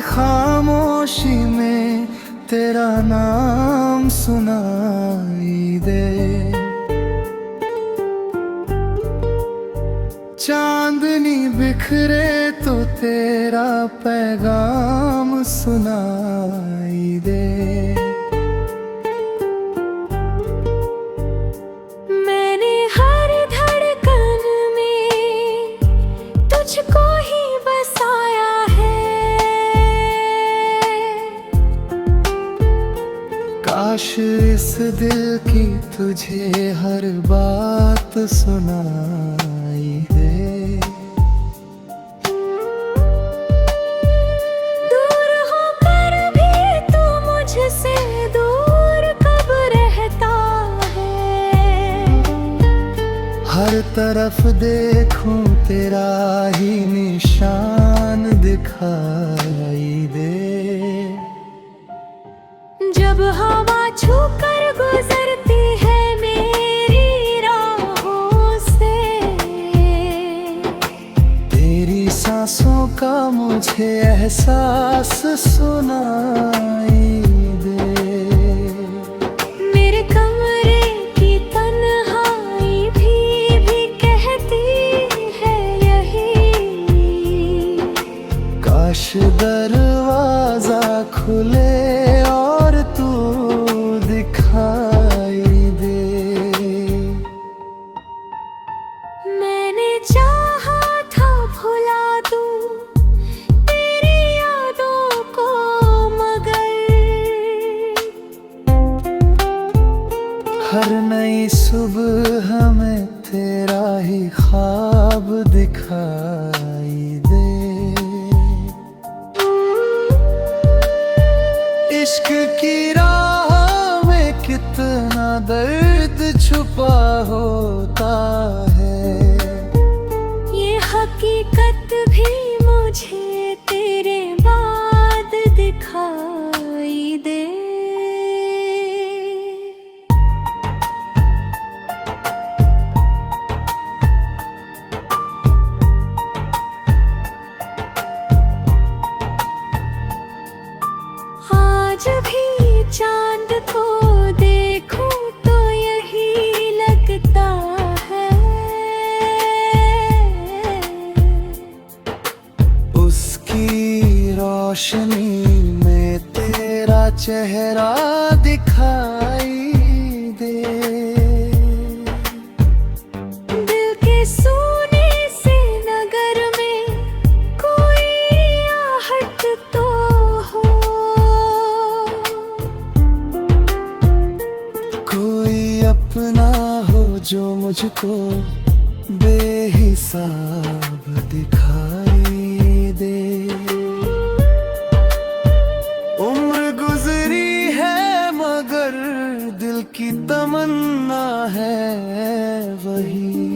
खामोशी में तेरा नाम सुनाई दे। चांदनी बिखरे तो तेरा पैगाम सुनाई दे। मैंने हर धड़कन में तुझको ही बसाया है। काश इस दिल की तुझे हर बात सुनाई दे। दूर होकर भी तू मुझसे दूर कब रहता है। हर तरफ देखूं तेरा ही निशान दिखाई दे। जब हवा छूकर गुजरती है मेरी राहों से, तेरी सांसों का मुझे एहसास सुनाई दे। मेरे कमरे की तन्हाई भी कहती है यही। काश दरवाजा खुले और तू दिखाई दे। मैंने चाहा था भुला दूं तेरी यादों को, मगर हर नई सुबह हमें तेरा ही ख्वाब दिखाई दे। इश्क की राह में कितना दर्द छुपा होता है। ये हकीकत भी मुझे तेरे बाद दिखाई दे। आज भी चांद को देखूं तो यही लगता है। उसकी रोशनी में तेरा चेहरा दिखाई दे। दिल के सोने से नगर में कोई आहट तो हो। कोई अपना हो जो मुझको बेहिसाब दिखाई दे। उम्र गुजरी है मगर दिल की तमन्ना है वही।